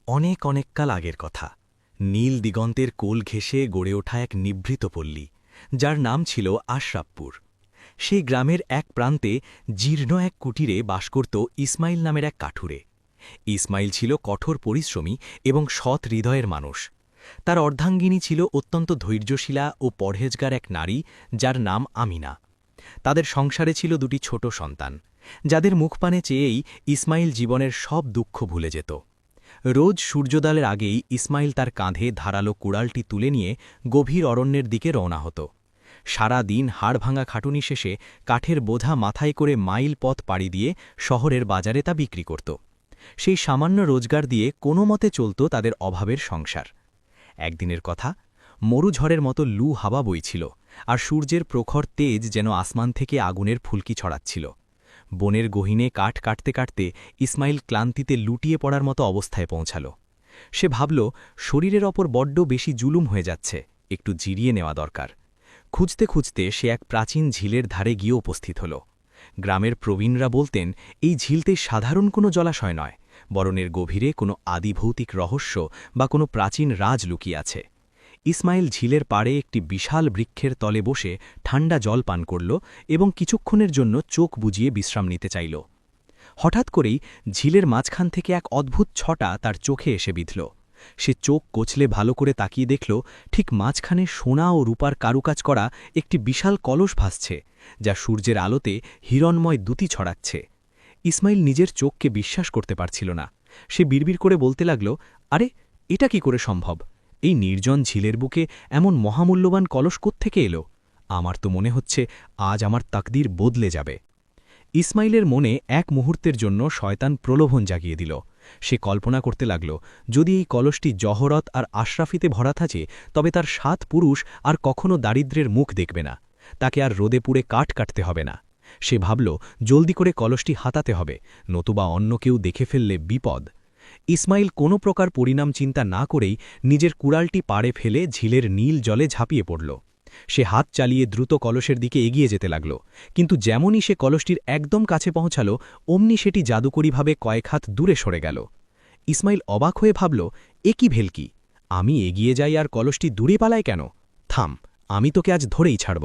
অনেক অনেক কাল আগের কথা। নীল দিগন্তের কোল ঘেঁষে গড়ে ওঠা এক নিভৃত পল্লী, যার নাম ছিল আশরাফপুর। সেই গ্রামের এক প্রান্তে জীর্ণ এক কুটিরে বাস করত ইসমাইল নামের এক কাঠুরে। ইসমাইল ছিল কঠোর পরিশ্রমী এবং সৎ হৃদয়ের মানুষ। তার অর্ধাঙ্গিনী ছিল অত্যন্ত ধৈর্যশীলা ও পরহেজগার এক নারী, যার নাম আমিনা। তাদের সংসারে ছিল দুটি ছোট সন্তান, যাদের মুখপানে চেয়েই ইসমাইল জীবনের সব দুঃখ ভুলে যেত। রোজ সূর্যোদয়ের আগেই ইসমাইল তার কাঁধে ধারালো কুড়ালটি তুলে নিয়ে গভীর অরণ্যের দিকে রওনা হতো। সারা দিন হাড়ভাঙা খাটুনি শেষে কাঠের বোঝা মাথায় করে মাইল পথ পাড়ি দিয়ে শহরের বাজারে তা বিক্রি করত। সেই সামান্য রোজগার দিয়ে কোনো মতে চলত তাদের অভাবের সংসার। একদিনের কথা, মরুঝড়ের মতো লু হাওয়া বইছিল, আর সূর্যের প্রখর তেজ যেন আসমান থেকে আগুনের ফুলকি ছড়াচ্ছিল। বনের গহীনে কাঠ কাটতে কাটতে ইসমাইল ক্লান্তিতে লুটিয়ে পড়ার মতো অবস্থায় পৌঁছাল। সে ভাবল, শরীরের ওপর বড্ড বেশি জুলুম হয়ে যাচ্ছে, একটু জিরিয়ে নেওয়া দরকার। খুঁজতে খুঁজতে সে এক প্রাচীন ঝিলের ধারে গিয়ে উপস্থিত হল। গ্রামের প্রবীণরা বলতেন, এই ঝিলতে সাধারণ কোনো জলাশয় নয়, বরণের গভীরে কোনো আদিভৌতিক রহস্য বা কোনো প্রাচীন রাজ লুকিয়ে আছে। ইসমাইল ঝিলের পাড়ে একটি বিশাল বৃক্ষের তলে বসে ঠান্ডা জল পান করল এবং কিছুক্ষণের জন্য চোখ বুজিয়ে বিশ্রাম নিতে চাইল। হঠাৎ করেই ঝিলের মাঝখান থেকে এক অদ্ভুত ছটা তার চোখে এসে বিঁধল। সে চোখ কচলে ভালো করে তাকিয়ে দেখল, ঠিক মাঝখানে সোনা ও রূপার কারুকাজ করা একটি বিশাল কলস ভাসছে, যা সূর্যের আলোতে হিরণময় দ্যুতি ছড়াচ্ছে। ইসমাইল নিজের চোখকে বিশ্বাস করতে পারছিল না। সে বিড়বিড় করে বলতে লাগল, আরে, এটা কি করে সম্ভব? এই নির্জন ঝিলের বুকে এমন মহামূল্যবান কলস কোত্থেকে এলো? আমার তো মনে হচ্ছে আজ আমার তাকদীর বদলে যাবে। ইসমাইলের মনে এক মুহূর্তের জন্য শয়তান প্রলোভন জাগিয়ে দিল। সে কল্পনা করতে লাগল, যদি এই কলসটি জহরত আর আশরাফিতে ভরা থাকে, তবে তার ৭ পুরুষ আর কখনো দারিদ্র্যের মুখ দেখবে না, তাকে আর রোদে পুড়ে কাঠ কাটতে হবে না। সে ভাবল, জলদি করে কলসটি হাতাতে হবে, নতুবা অন্য কেউ দেখে ফেললে বিপদ। ইসমাইল কোনো প্রকার পরিণাম চিন্তা না করেই নিজের কুড়ালটি পাড়ে ফেলে ঝিলের নীল জলে ঝাঁপিয়ে পড়ল। সে হাত চালিয়ে দ্রুত কলসের দিকে এগিয়ে যেতে লাগল, কিন্তু যেমনই সে কলসটির একদম কাছে পৌঁছাল, অমনি সেটি জাদুকরীভাবে কয়েক হাত দূরে সরে গেল। ইসমাইল অবাক হয়ে ভাবল, এ কি ভেলকি? আমি এগিয়ে যাই আর কলসটি দূরে পালায় কেন? থাম, আমি তোকে আজ ধরেই ছাড়ব।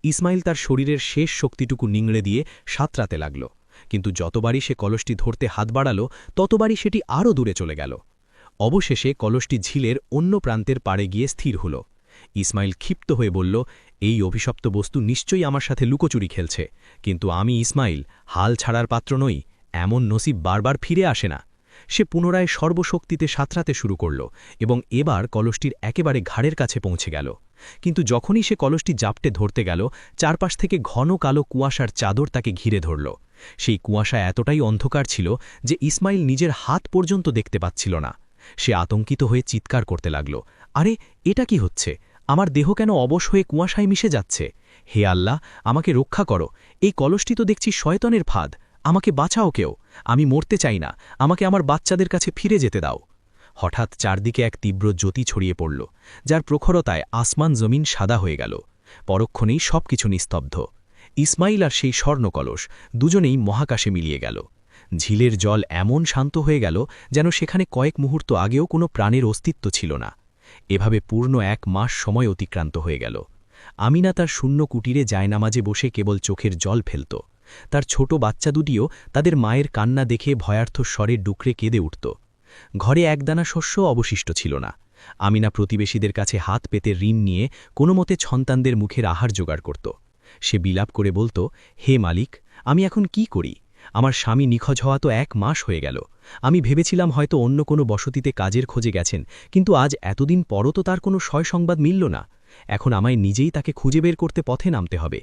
ইসমাইল তার শরীরের শেষ শক্তিটুকু নিংড়ে দিয়ে সাঁতরাতে লাগল, কিন্তু যতবারই সে কলসটি ধরতে হাত বাড়াল, ততবারই সেটি আরও দূরে চলে গেল। অবশেষে কলসটি ঝিলের অন্য প্রান্তের পাড়ে গিয়ে স্থির হল। ইসমাইল ক্ষিপ্ত হয়ে বলল, এই অভিশপ্ত বস্তু নিশ্চয়ই আমার সাথে লুকোচুরি খেলছে, কিন্তু আমি ইসমাইল হাল ছাড়ার পাত্র নই, এমন নসিব বারবার ফিরে আসে না। সে পুনরায় সর্বশক্তিতে সাঁতরাতে শুরু করল এবং এবার কলসটির একেবারে ঘাড়ের কাছে পৌঁছে গেল। কিন্তু যখনই সে কলসটি জাপটে ধরতে গেল, চারপাশ থেকে ঘন কালো কুয়াশার চাদর তাকে ঘিরে ধরল। সেই কুয়াশা এতটাই অন্ধকার ছিল যে ইসমাইল নিজের হাত পর্যন্ত দেখতে পাচ্ছিল না। সে আতঙ্কিত হয়ে চিৎকার করতে লাগল, আরে, এটা কি হচ্ছে? আমার দেহ কেন অবশ হয়ে কুয়াশায় মিশে যাচ্ছে? হে আল্লাহ, আমাকে রক্ষা করো, এই কলসটি তো দেখছি শয়তানের ফাঁদ, আমাকে বাঁচাও কেউ, আমি মরতে চাই না, আমাকে আমার বাচ্চাদের কাছে ফিরে যেতে দাও। হঠাৎ চারদিকে এক তীব্র জ্যোতি ছড়িয়ে পড়ল, যার প্রখরতায় আসমান জমিন সাদা হয়ে গেল। পরক্ষণেই সবকিছু নিস্তব্ধ। ইসমাইল আর সেই স্বর্ণকলস দুজনেই মহাকাশে মিলিয়ে গেল। ঝিলের জল এমন শান্ত হয়ে গেল যেন সেখানে কয়েক মুহূর্ত আগেও কোনো প্রাণের অস্তিত্ব ছিল না। এভাবে পূর্ণ ১ মাস সময় অতিক্রান্ত হয়ে গেল। আমিনা তার শূন্য কুটিরে জায়নামাজে বসে কেবল চোখের জল ফেলত। তার ছোট বাচ্চা দুটিও তাদের মায়ের কান্না দেখে ভয়ার্থ স্বরে ডুকরে কেঁদে উঠত। ঘরে একদানা শস্য অবশিষ্ট ছিল না। আমিনা প্রতিবেশীদের কাছে হাত পেতে ঋণ নিয়ে কোনোমতে সন্তানদের মুখের আহার জোগাড় করত। সে বিলাপ করে বলত, হে মালিক, আমি এখন কি করি? আমার স্বামী নিখোঁজ হওয়া তো ১ মাস হয়ে গেল। আমি ভেবেছিলাম হয়তো অন্য কোনো বসতিতে কাজের খোঁজে গেছেন, কিন্তু আজ এতদিন পরও তো তার কোনো সংবাদ মিলল না। এখন আমায় নিজেই তাকে খুঁজে বের করতে পথে নামতে হবে।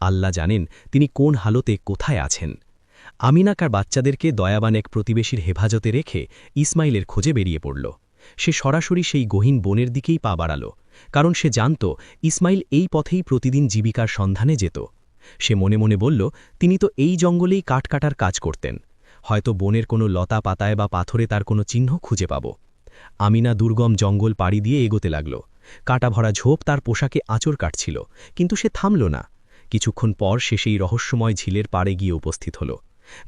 আল্লাহ জানেন তিনি কোন হালতে কোথায় আছেন। আমিনাকার বাচ্চাদেরকে দয়াবান এক প্রতিবেশীর হেফাজতে রেখে ইসমাইলের খোঁজে বেরিয়ে পড়ল। সে সরাসরি সেই গহীন বনের দিকেই পা বাড়াল, কারণ সে জানত ইসমাইল এই পথেই প্রতিদিন জীবিকার সন্ধানে যেত। সে মনে মনে বলল, তিনি তো এই জঙ্গলেই কাঠ কাটার কাজ করতেন, হয়তো বনের কোনো লতা পাতায় বা পাথরে তার কোনো চিহ্ন খুঁজে পাব। আমিনা দুর্গম জঙ্গল পাড়ি দিয়ে এগোতে লাগল। কাটা ভরা ঝোপ তার পোশাকে আঁচড় কাটছিল, কিন্তু সে থামল না। কিছুক্ষণ পর সে সেই রহস্যময় ঝিলের পাড়ে গিয়ে উপস্থিত হল।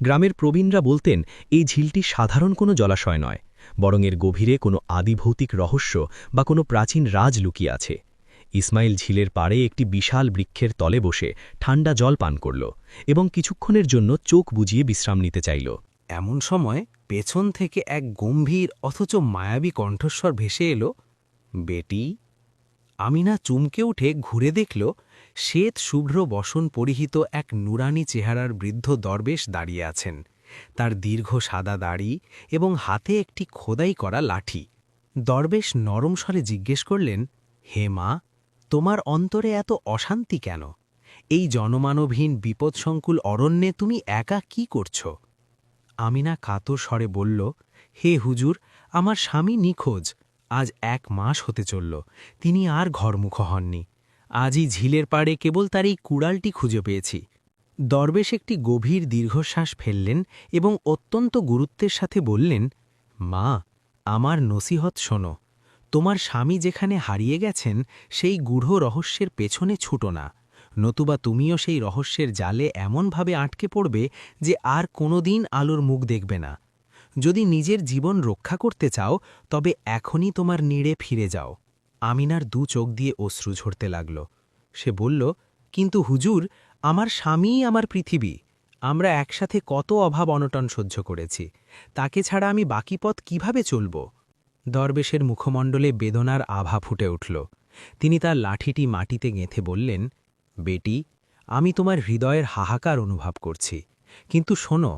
গ্রামের প্রবীণরা বলতেন, এই ঝিলটি সাধারণ কোনো জলাশয় নয়, বরং এর গভীরে কোনো আদিভৌতিক রহস্য বা কোনো প্রাচীন রাজ লুকিয়ে আছে। ইসমাইল ঝিলের পাড়ে একটি বিশাল বৃক্ষের তলে বসে ঠান্ডা জল পান করল এবং কিছুক্ষণের জন্য চোখ বুজিয়ে বিশ্রাম নিতে চাইল। এমন সময় পেছন থেকে এক গম্ভীর অথচ মায়াবী কণ্ঠস্বর ভেসে এলো, বেটি। আমিনা চমকে উঠে ঘুরে দেখল শ্বেত শুভ্র বসন পরিহিত এক নুরানি চেহারার বৃদ্ধ দরবেশ দাঁড়িয়ে আছেন, তার দীর্ঘ সাদা দাড়ি এবং হাতে একটি খোদাই করা লাঠি। দরবেশ নরম স্বরে জিজ্ঞেস করলেন, হে মা, তোমার অন্তরে এত অশান্তি কেন? এই জনমানবহীন বিপদসংকুল অরণ্যে তুমি একা কি করছ? আমিনা কাতর স্বরে বলল, হে হুজুর, আমার স্বামী নিখোঁজ। আজ 1 মাস হতে চলল, তিনি আর ঘরমুখ হননি। আজই ঝিলের পাড়ে কেবল তার এই কুড়ালটি খুঁজে পেয়েছি। দরবেশ একটি গভীর দীর্ঘশ্বাস ফেললেন এবং অত্যন্ত গুরুত্বের সাথে বললেন, মা, আমার নসিহত শোনো। তোমার স্বামী যেখানে হারিয়ে গেছেন সেই গূঢ় রহস্যের পেছনে ছুটো না, নতুবা তুমিও সেই রহস্যের জালে এমনভাবে আটকে পড়বে যে আর কোনোদিন আলোর মুখ দেখবে না। যদি নিজের জীবন রক্ষা করতে চাও তবে এখনই তোমার নীড়ে ফিরে যাও। আমিনার 2 চোখ দিয়ে অশ্রু ঝরতে লাগল। সে বলল, কিন্তু হুজুর, আমার স্বামীই আমার পৃথিবী। আমরা একসাথে কত অভাব অনটন সহ্য করেছি, তাকে ছাড়া আমি বাকি পথ কিভাবে চলব? দরবেশের মুখমণ্ডলে বেদনার আভা ফুটে উঠল। তিনি তার লাঠিটি মাটিতে গেঁথে বললেন, বেটি, আমি তোমার হৃদয়ের হাহাকার অনুভব করছি, কিন্তু শোনো,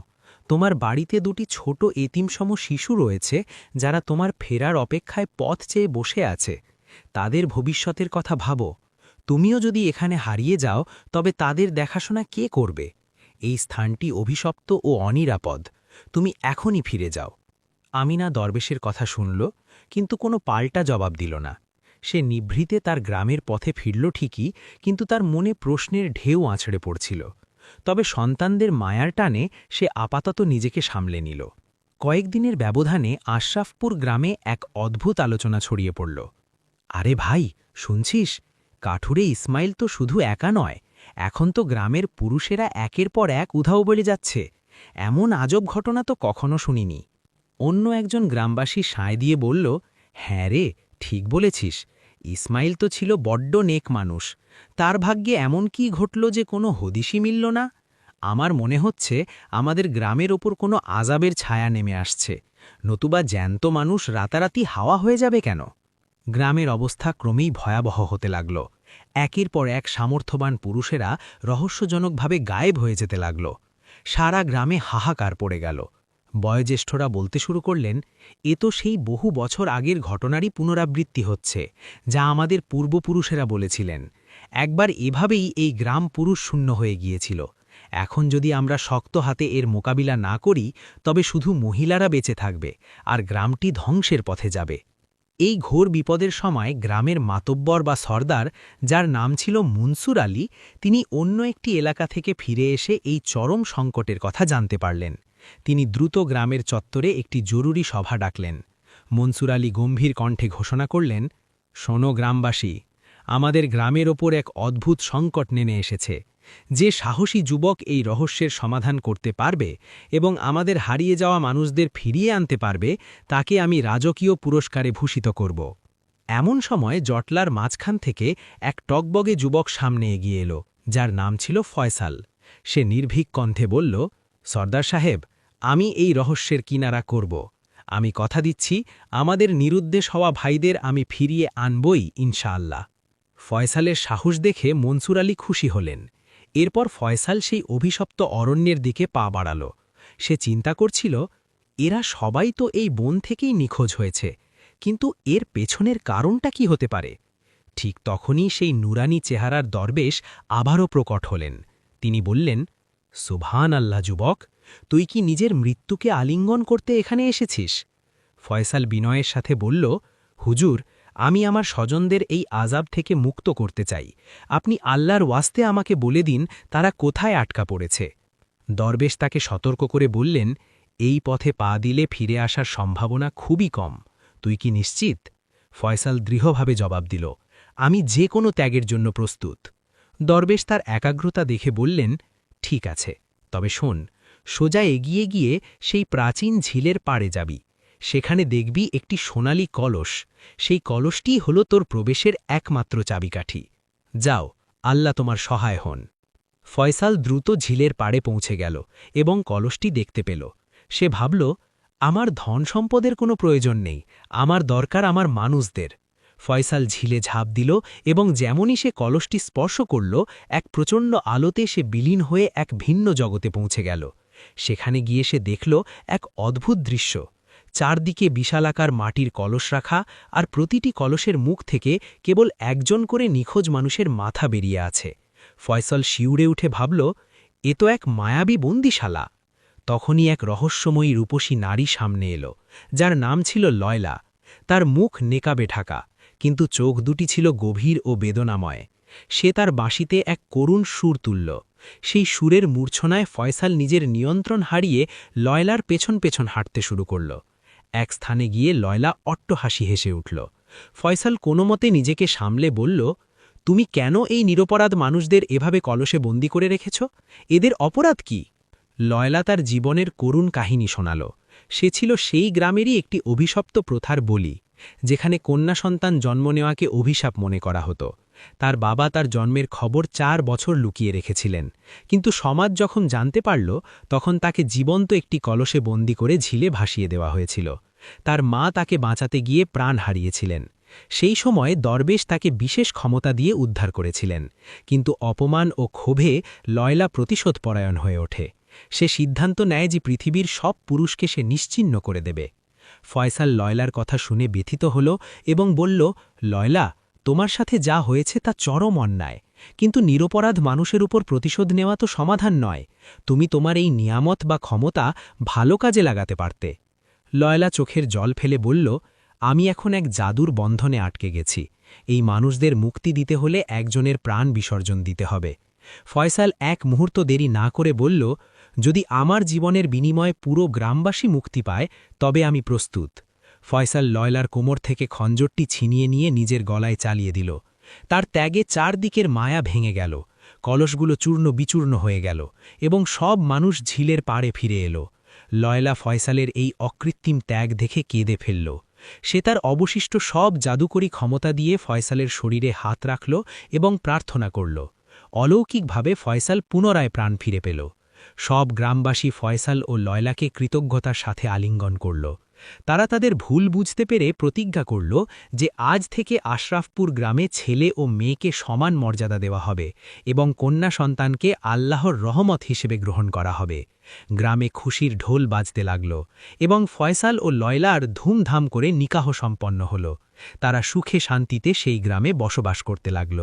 তোমার বাড়িতে 2টি ছোট এতিমসম শিশু রয়েছে যারা তোমার ফেরার অপেক্ষায় পথ চেয়ে বসে আছে। তাদের ভবিষ্যতের কথা ভাবো। তুমিও যদি এখানে হারিয়ে যাও তবে তাদের দেখাশোনা কে করবে? এই স্থানটি অভিশপ্ত ও অনিরাপদ। তুমি এখনই ফিরে যাও। আমিনা দরবেশের কথা শুনল, কিন্তু কোনো পাল্টা জবাব দিল না। সে নিভৃতে তার গ্রামের পথে ফিরল ঠিকই, কিন্তু তার মনে প্রশ্নের ঢেউ আছড়ে পড়ছিল। তবে সন্তানদের মায়ার টানে সে আপাতত নিজেকে সামলে নিল। কয়েকদিনের ব্যবধানে আশরাফপুর গ্রামে এক অদ্ভুত আলোচনা ছড়িয়ে পড়ল। আরে ভাই, শুনছিস? কাঠুরে ইসমাইল তো শুধু একা নয়, এখন তো গ্রামের পুরুষেরা একের পর এক উধাও বলে যাচ্ছে। এমন আজব ঘটনা তো কখনো শুনিনি। অন্য একজন গ্রামবাসী সায় দিয়ে বলল, হ্যাঁ রে, ঠিক বলেছিস। ইসমাইল তো ছিল বড্ড নেক মানুষ। তার ভাগ্যে এমন কি ঘটল যে কোনো হদিশই মিলল না? আমার মনে হচ্ছে আমাদের গ্রামের ওপর কোনো আজাবের ছায়া নেমে আসছে, নতুবা জ্যান্ত মানুষ রাতারাতি হাওয়া হয়ে যাবে কেন? গ্রামের অবস্থা ক্রমেই ভয়াবহ হতে লাগল। একের পর এক সামর্থ্যবান পুরুষেরা রহস্যজনকভাবে গায়েব হয়ে যেতে লাগল। সারা গ্রামে হাহাকার পড়ে গেল। বয়োজ্যেষ্ঠরা বলতে শুরু করলেন, এ তো সেই বহু বছর আগের ঘটনারই পুনরাবৃত্তি হচ্ছে, যা আমাদের পূর্বপুরুষেরা বলেছিলেন। একবার এভাবেই এই গ্রাম পুরুষ শূন্য হয়ে গিয়েছিল। এখন যদি আমরা শক্ত হাতে এর মোকাবিলা না করি তবে শুধু মহিলারা বেঁচে থাকবে আর গ্রামটি ধ্বংসের পথে যাবে। এই ঘোর বিপদের সময় গ্রামের মাতব্বর বা সর্দার, যার নাম ছিল মনসুর আলী, তিনি অন্য একটি এলাকা থেকে ফিরে এসে এই চরম সংকটের কথা জানতে পারলেন। তিনি দ্রুত গ্রামের চত্বরে একটি জরুরি সভা ডাকলেন। মনসুর আলী গম্ভীর কণ্ঠে ঘোষণা করলেন, শোনো গ্রামবাসী, আমাদের গ্রামের ওপর এক অদ্ভুত সংকট নেমে এসেছে। যে সাহসী যুবক এই রহস্যের সমাধান করতে পারবে এবং আমাদের হারিয়ে যাওয়া মানুষদের ফিরিয়ে আনতে পারবে, তাকে আমি রাজকীয় পুরস্কারে ভূষিত করব। এমন সময় জটলার মাঝখান থেকে এক টকবগে যুবক সামনে এগিয়ে এলো, যার নাম ছিল ফয়সাল। সে নির্ভীক কণ্ঠে বলল, সর্দার সাহেব, আমি এই রহস্যের কিনারা করব। আমি কথা দিচ্ছি, আমাদের নিরুদ্দেশ হওয়া ভাইদের আমি ফিরিয়ে আনবই ইনশাআল্লাহ। ফয়সালের সাহস দেখে মনসুর আলী খুশি হলেন। এরপর ফয়সাল সেই অভিশপ্ত অরণ্যের দিকে পা বাড়াল। সে চিন্তা করছিল, এরা সবাই তো এই বন থেকেই নিখোঁজ হয়েছে, কিন্তু এর পেছনের কারণটা কি হতে পারে? ঠিক তখনই সেই নুরানি চেহারার দরবেশ আবারও প্রকট হলেন। তিনি বললেন, সুবহান আল্লাহ যুবক, তুই কি নিজের মৃত্যুকে আলিঙ্গন করতে এখানে এসেছিস? ফয়সাল বিনয়ের সাথে বলল, হুজুর, আমি আমার স্বজনদের এই আযাব থেকে মুক্ত করতে চাই। আপনি আল্লাহর ওয়াস্তে আমাকে বলে দিন তারা কোথায় আটকা পড়েছে। দরবেশ তাকে সতর্ক করে বললেন, এই পথে পা দিলে ফিরে আসার সম্ভাবনা খুবই কম। তুই কি নিশ্চিত? ফয়সাল দৃঢ়ভাবে জবাব দিল, আমি যে কোনো ত্যাগের জন্য প্রস্তুত। দরবেশ তার একাগ্রতা দেখে বললেন, ঠিক আছে, তবে শোন, সোজা এগিয়ে গিয়ে সেই প্রাচীন ঝিলের পাড়ে যাবি। সেখানে দেখবি একটি সোনালি কলস, সেই কলসটিই হলো তোর প্রবেশের একমাত্র চাবিকাঠি। যাও, আল্লাহ তোমার সহায় হন। ফয়সাল দ্রুত ঝিলের পাড়ে পৌঁছে গেল এবং কলসটি দেখতে পেল। সে ভাবল, আমার ধন সম্পদের কোনো প্রয়োজন নেই, আমার দরকার আমার মানুষদের। ফয়সাল ঝিলে ঝাঁপ দিল এবং যেমনই সে কলসটি স্পর্শ করল, এক প্রচণ্ড আলোতে সে বিলীন হয়ে এক ভিন্ন জগতে পৌঁছে গেল। সেখানে গিয়ে সে দেখল এক অদ্ভুত দৃশ্য। চারদিকে বিশালাকার মাটির কলস রাখা, আর প্রতিটি কলসের মুখ থেকে কেবল একজন করে নিখোঁজ মানুষের মাথা বেরিয়ে আছে। ফয়সাল শিউরে উঠে ভাবল, এ তো এক মায়াবী বন্দিশালা। তখনই এক রহস্যময়ী রূপসী নারী সামনে এলো, যার নাম ছিল লয়লা। তার মুখ নেকাবে ঢাকা, কিন্তু চোখ দুটি ছিল গভীর ও বেদনাময়। সে তার বাঁশিতে এক করুণ সুর তুলল। সেই সুরের মূর্ছনায় ফয়সাল নিজের নিয়ন্ত্রণ হারিয়ে লয়লার পেছন পেছন হাঁটতে শুরু করল। এক স্থানে গিয়ে লয়লা অট্টহাসি হেসে উঠল। ফয়সাল কোনোমতে নিজেকে সামলে বলল, তুমি কেন এই নিরপরাধ মানুষদের এভাবে কলসে বন্দি করে রেখেছ? এদের অপরাধ কি? লয়লা তার জীবনের করুণ কাহিনী শোনাল। সে ছিল সেই গ্রামেরই একটি অভিশপ্ত প্রথার বলি, যেখানে কন্যা সন্তান জন্ম নেওয়াকে অভিশাপ মনে করা হতো। তার বাবা তার জন্মের খবর 4 বছর লুকিয়ে রেখেছিলেন, কিন্তু সমাজ যখন জানতে পারল, তখন তাকে জীবন্ত একটি কলসে বন্দি করে ঝিলে ভাসিয়ে দেওয়া হয়েছিল। তার মা তাকে বাঁচাতে গিয়ে প্রাণ হারিয়েছিলেন। সেই সময় দরবেশ তাকে বিশেষ ক্ষমতা দিয়ে উদ্ধার করেছিলেন, কিন্তু অপমান ও ক্ষোভে লয়লা প্রতিশোধপরায়ণ হয়ে ওঠে। সে সিদ্ধান্ত নেয় যে পৃথিবীর সব পুরুষকে সে নিশ্চিহ্ন করে দেবে। ফয়সাল লয়লার কথা শুনে ব্যথিত হল এবং বলল, লয়লা, তোমার সাথে যা হয়েছে তা চরম অন্যায়, কিন্তু নিরপরাধ মানুষের উপর প্রতিশোধ নেওয়া তো সমাধান নয়। তুমি তোমার এই নিয়ামত বা ক্ষমতা ভালো কাজে লাগাতে পারতে। লয়লা চোখের জল ফেলে বলল, আমি এখন এক জাদুর বন্ধনে আটকে গেছি। এই মানুষদের মুক্তি দিতে হলে একজনের প্রাণ বিসর্জন দিতে হবে। ফয়সাল এক মুহূর্ত দেরি না করে বলল, যদি আমার জীবনের বিনিময়ে পুরো গ্রামবাসী মুক্তি পায়, তবে আমি প্রস্তুত। ফয়সাল লয়লার কোমর থেকে খঞ্জরটি ছিনিয়ে নিয়ে নিজের গলায় চালিয়ে দিল। তার ত্যাগে চারদিকের মায়া ভেঙে গেল, কলসগুলো চূর্ণ বিচূর্ণ হয়ে গেল এবং সব মানুষ ঝিলের পাড়ে ফিরে এলো। লয়লা ফয়সালের এই অকৃত্রিম ত্যাগ দেখে কেঁদে ফেলল। সে তার অবশিষ্ট সব জাদুকরী ক্ষমতা দিয়ে ফয়সালের শরীরে হাত রাখল এবং প্রার্থনা করল। অলৌকিকভাবে ফয়সাল পুনরায় প্রাণ ফিরে পেল। সব গ্রামবাসী ফয়সাল ও লয়লাকে কৃতজ্ঞতার সাথে আলিঙ্গন করল। তারা তাদের ভুল বুঝতে পেরে প্রতিজ্ঞা করল যে আজ থেকে আশরাফপুর গ্রামে ছেলে ও মেয়েকে সমান মর্যাদা দেওয়া হবে এবং কন্যা সন্তানকে আল্লাহর রহমত হিসেবে গ্রহণ করা হবে। গ্রামে খুশির ঢোল বাজতে লাগল এবং ফয়সাল ও লয়লার ধুমধাম করে নিকাহ সম্পন্ন হল। তারা সুখে শান্তিতে সেই গ্রামে বসবাস করতে লাগল।